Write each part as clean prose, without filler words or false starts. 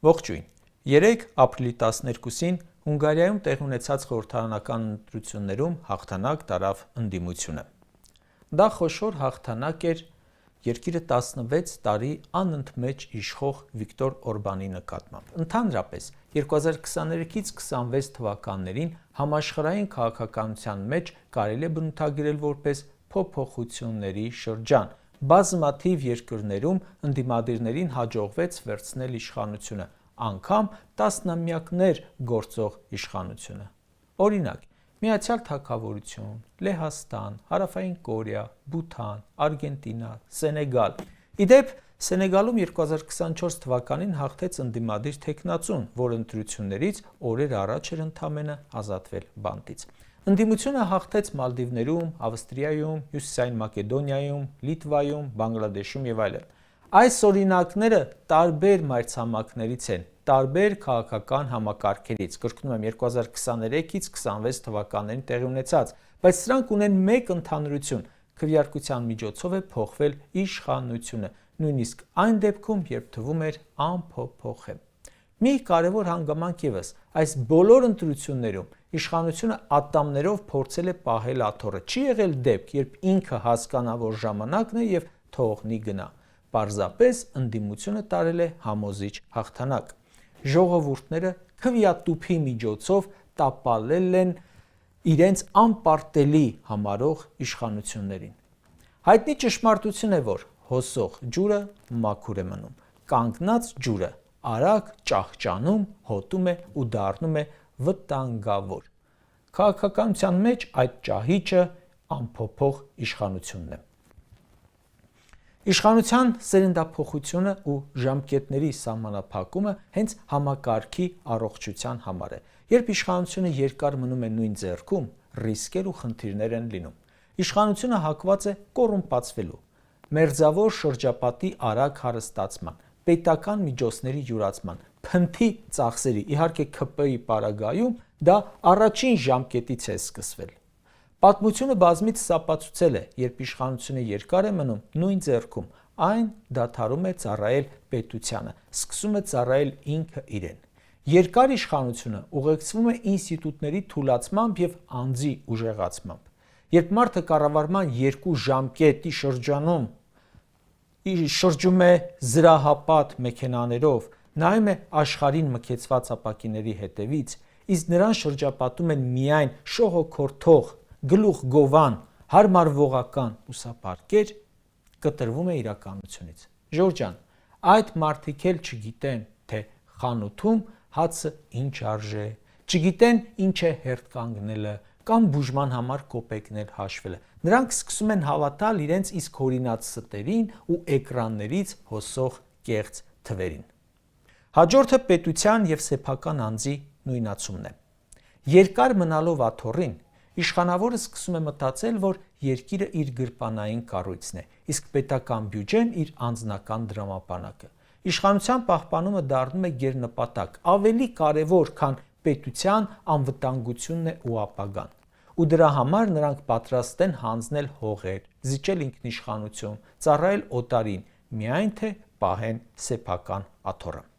Ողջույն։ 3 ապրիլի 12-ին Հունգարիայում տեղի ունեցած խորհրդարանական ընտրություններում հաղթանակ տարավ ընդդիմությունը։ Դա խոշոր հաղթանակ էր երկիրը 16 տարի անընդմեջ իշխող Վիկտոր Օրբանի նկատմամբ։ Ընդհանրապես 2023-ից 26 թվականներին համաշխարհային քաղաքականության մեջ կարելի է բնութագրել որպես փոփոխությունների շրջան։ Բազմաթիվ երկրներում ընդդիմադիրներին հաջողվեց վերցնել իշխանությունը, անգամ տասնամյակներ գործող իշխանությունը։ Օրինակ, Միացյալ Թագավորություն, Լեհաստան, Հարավային Կորեա, Բութան, Արգենտինա, Սենեգալ։ Իդեպ, Սենեգալում 2024 թվականին հաղթեց ընդդիմադիր թեկնածուն, որ ընտրություններից օրեր առաջ էր ընդամենը ազատվել բանտից։ Ընդդիմությունը հաղթեց Մալդիվներում, Ավստրիայում, Հյուսիսային Մակեդոնիայում, Լիտվայում, Բանգլադեշում եւ այլն։ Այս օրինակները տարբեր մայրցամաքներից են, տարբեր քաղաքական համակարգերից, կրկնում եմ 2023-ից 26 թվականներին տեղի ունեցած, բայց սրանք ունեն մեկ ընդհանրություն՝ քվեարկության միջոցով է փոխվել իշխանությունը, նույնիսկ այն դեպքում, երբ թվում էր անփոփոխ է։ Մի կարևոր հանգամանք ևս, այս բոլոր ընտրություններում իշխանությունը ատամներով փորձել է պահել աթոռը, չի եղել դեպք, երբ ինքը հասկանա, որ ժամանակն է եւ թողնի գնա։ Պարզապես ընդդիմությունը տարել է համոզիչ հաղթանակ։ Ժողովուրդները քվեատուփի միջոցով տապալել են իրենց անպարտելի համարող իշխանություններին։ Հայտնի ճշմարտություն է, որ հոսող ջուրը մաքուր է մնում, կանգնած ջուրը արագ ճահճանում, հոտում է ու դառնում է վտանգավոր։ Քաղաքականության մեջ այդ ճահիճը անփոփոխ իշխանությունն է։ Իշխանության սերնդափոխությունը ու ժամկետների սահմանափակումը հենց համակարգի առողջության համար է։ Երբ իշխանությունը երկար մնում է նույն ձեռքում, ռիսկեր ու խնդիրներ են լինում։ Իշխանությունը հակված է կոռումպացվելու, մերձավոր շրջապատի արագ հարստացման, պետական միջոցների յուրացման, փնթի ծախսերի, իհարկե ՔՊ-ի պարագայում դա առաջին ժամկետից է սկսվել։ Պատմությունը բազմիցս ապացուցել է, երբ իշխանությունը երկար է մնում նույն ձեռքում, այն դադարում է ծառայել պետությանը, սկսում է ծառայել ինքը իրեն։ Երկար իշխանությունը ուղեկցվում է ինստիտուտների թուլացմամբ եւ անձի ուժեղացմամբ։ Երբ մարդը կառավարման 2 ժամկետի շրջանում շրջում է զրահապատ մեքենաներով, նայում է աշխարհին մքեցված ապակիների հետևից, իսկ նրան շրջապատում են միայն շողոքորթող, գլուխգովան, հարմարվողական ուսապարկեր, կտրվում է իրականությունից։ Ժորժ ջան, այդ մարդիկ էլ չգիտեն, թե խանութում հացը ինչ արժե, չգիտեն ինչ է հերթ կանգնելը կամ բուժման համար կոպեկներ հաշվելը։ Նրանք սկսում են հավատալ իրենց իսկ հորինած ստերին ու էկրաններից հոսող կեղծ թվերին։ Հաջորդը պետության եւ սեփական անձի նույնացումն է։ Երկար մնալով աթոռին, իշխանավորը սկսում է մտածել, որ երկիրը իր գրպանային կառույցն է, իսկ պետական բյուջեն իր անձնական դրամապանակը։ Իշխանության պահպանումը դառնում է գերնպատակ, ավելի կարևոր, քան պետության անվտանգությունն է ու ապագան։ Ու դրա համար նրանք պատրաստ են հանձնել հողեր, զիջել ինքնիշխանություն, ծառայել օտարին, միայն թե պահեն սեփական աթոռը։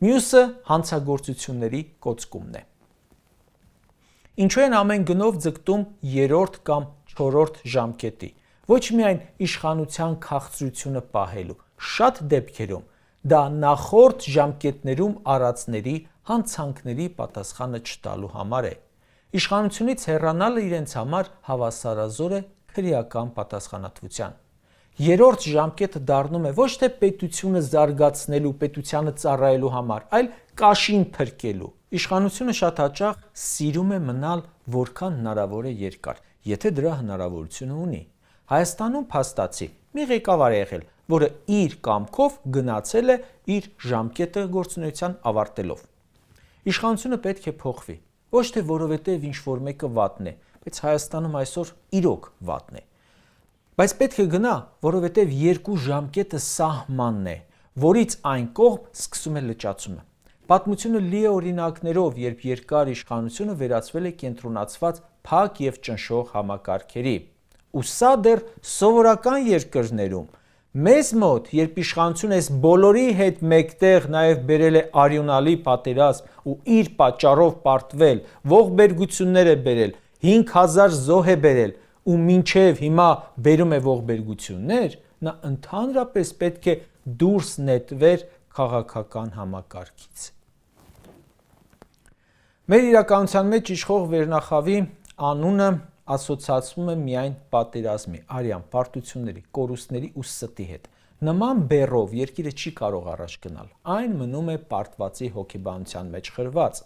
Մյուսը հանցագործությունների կոծկումն է։ Ինչու են ամեն գնով ձգտում 3-րդ կամ 4-րդ ժամկետի, ոչ միայն իշխանության քաղցրությունը պահելու, շատ դեպքերում դա նախորդ ժամկետներում արածների հանցանքների պատասխանը չտալու համար է։ Իշխանությունից հեռանալը իրենց համար հավասարազոր է քրեական պատասխանատվության։ 3-րդ ժամկետը դառնում է ոչ թե պետությունը զարգացնելու, պետությանը ծառայելու համար, այլ կաշին փրկելու։ Իշխանությունը շատ հաճախ սիրում է մնալ որքան հնարավոր է երկար, եթե դրա հնարավորությունը ունի։ Հայաստանում փաստացի մի ղեկավար է եղել, որը իր կամքով գնացել է իր ժամկետը գործունեության ավարտելով։ Իշխանությունը պետք է փոխվի, ոչ թե որովհետև ինչ-որ մեկը վատն է, բայց Հայաստանում այսօր իրոք վատն է։ Բայց պետք է գնա, որովհետև 2 ժամկետը սահմանն է, որից այն կողմ սկսում է լճացումը։ Պատմությունը լի է օրինակներով, երբ երկար իշխանությունը վերածվել է կենտրոնացված փակ եւ ճնշող համակարգերի։ Ու սա դեռ սովորական երկրներում, Մեզ մոտ, երբ իշխանությունը այս բոլորի հետ մեկտեղ նաև բերել է արյունալի պատերազմ ու իր պատճառով պարտվել, ողբերգություններ է բերել, 5000 զոհ է բերել ու մինչև հիմա բերում է ողբերգություններ, նա ընդհանրապես պետք է դուրս նետվեր քաղաքական համակարգից։ Մեր իրականության մեջ իշխող վերնախավի անունը ասոցացվում է միայն պատերազմի, արյան, պարտությունների, կորուստների ու ստի հետ։ Նման բեռով երկիրը չի կարող առաջ գնալ, այն մնում է պարտվածի հոգեբանության մեջ խրված։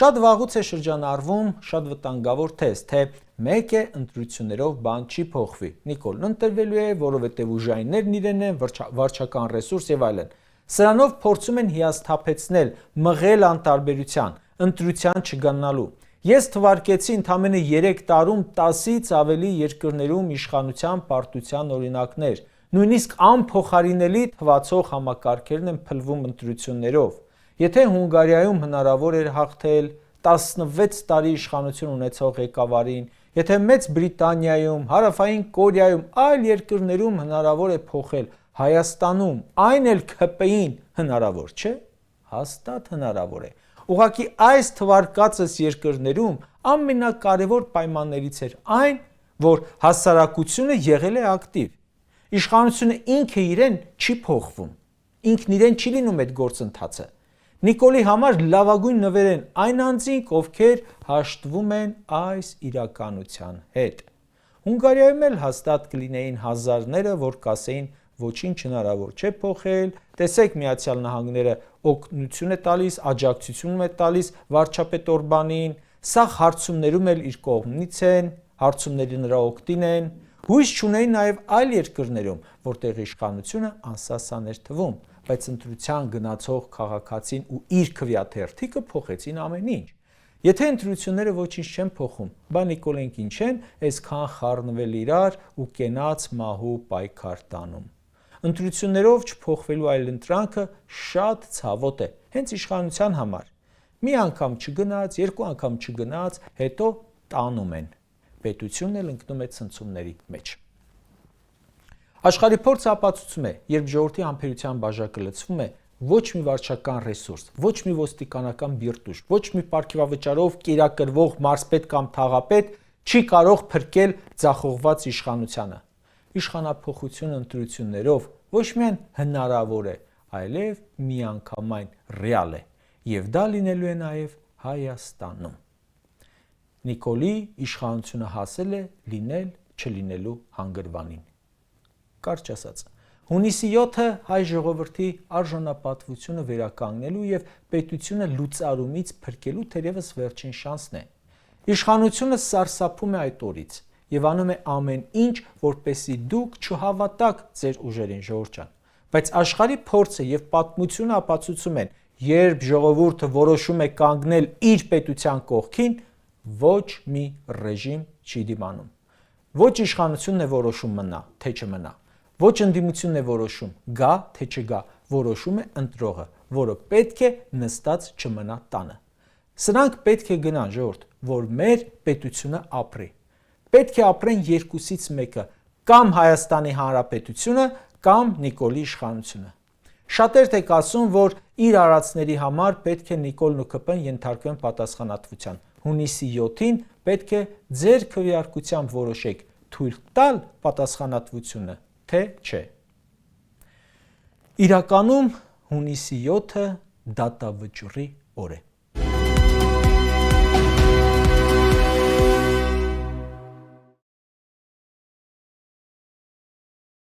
Շատ վաղուց է շրջանառվում շատ վտանգավոր թեզ, թե մեկ է ընտրություններով բան չի փոխվի։ Նիկոլն ընտրվելու է, որովհետև ուժայիններն իրեն են, վարչական ռեսուրս եւ այլն։ Սրանով փորձում են հիասթափեցնել, մղել անտարբերության, ընտրության չգնալու։ Ես թվարկեցի ընդամենը 3 տարում 10-ից ավելի երկրներում իշխանության պարտության օրինակներ, նույնիսկ անփոխարինելի թվացող համակարգերն են փլվում ընտրություններով։ Եթե Հունգարիայում հնարավոր էր հաղթել 16 տարի իշխանություն ունեցող ղեկավարին, եթե Մեծ Բրիտանիայում, Հարավային Կորեայում, այլ երկրներում հնարավոր է փոխել, Հայաստանում, այն էլ ՔՊ-ին հնարավոր չէ, հաստատ հնարավոր է։ Ուղղակի այս թվարկածս երկրներում ամենակարևոր պայմաններից էր այն, որ հասարակությունը եղել է ակտիվ։ Իշխանությունը ինքը իրեն չի փոխվում, ինքն իրեն չի լինում այդ գործընթացը։ Նիկոլի համար լավագույն նվեր են այն անձինք, ովքեր հաշտվում են այս իրականության հետ։ Հունգարիայում էլ հաստատ կլինեին հազարները, որ կասեին ոչինչ հնարավոր չէ փոխել, տեսեք Միացյալ Նահանգները օգնություն է տալիս, աջակցություն է տալիս վարչապետ Օրբանին, սա հարցումներում էլ իր կողմից են, հարցումները նրա օգտին են, հույս չունեին նաև այլ երկրներում, որտեղ իշխանությունը անսասան էր թվում, բայց ընտրության գնացող քաղաքացին ու իր քվեաթերթիկը փոխեցին ամեն ինչ։ Եթե ընտրությունները ոչինչ չեն փոխում, բա Նիկոլենք ինչ են, այսքան խառնվել իրար ու կենաց մահու պայքար տանում։ Ընտրություններով չփոխվելու այլընտրանքը շատ ցավոտ է, հենց իշխանության համար։ Մի անգամ չգնաց, երկու անգամ չգնաց, հետո տանում են։ Պետությունն էլ ընկնում է ցնցումների մեջ։ Աշխարհի փորձը ապացուցում է, երբ ժողովրդի համբերության բաժակը լցվում է, ոչ մի վարչական ռեսուրս, ոչ մի ոստիկանական բիրտուժ, ոչ մի պարգևավճարով կերակրվող մարզպետ կամ թաղապետ չի կարող փրկել ձախողված իշխանությանը։ Իշխանափոխությունը ընտրություններով ոչ միայն հնարավոր է, այլև միանգամայն ռեալ է, եւ դա լինելու է նաեւ Հայաստանում։ Նիկոլի իշխանությունը հասել է լինել չլինելու հանգրվանին։ Կարճ ասած, հունիսի 7-ը հայ ժողովրդի արժանապատվությունը վերականգնելու եւ պետությունը լուծարումից փրկելու թերևս վերջին շանսն է։ Իշխանությունը սարսափում է այդ օրից եւ անում է ամեն ինչ, որպեսզի դուք չհավատաք ձեր ուժերին, ժողովուրդ ջան։ Բայց աշխարհի փորձը եւ պատմությունը ապացուցում են, երբ ժողովուրդը որոշում է կանգնել իր պետության կողքին, ոչ մի ռեժիմ չի դիմանում։ Ոչ իշխանությունն է որոշում մնա, թե չմնա։ Ոչ ընդդիմությունն է որոշում գա, թե չգա, որոշում է ընտրողը, որը պետք է նստած չմնա տանը։ Սրանք պետք է գնան, ժողովուրդ, որ մեր պետությունը ապրի։ Պետք է ապրեն երկուսից մեկը, կամ Հայաստանի Հանրապետությունը, կամ Նիկոլի իշխանությունը։ Շատերդ եք ասում, որ իր արածների համար պետք է Նիկոլն ու ԿՊ-ն ենթարկվեն պատասխանատվության։ Հունիսի 7-ին պետք է ձեր քվեարկությամբ որոշեք թույլ տալ պատասխանատվությունը, թե չէ։ Իրականում հունիսի 7-ը դատավճռի օր է։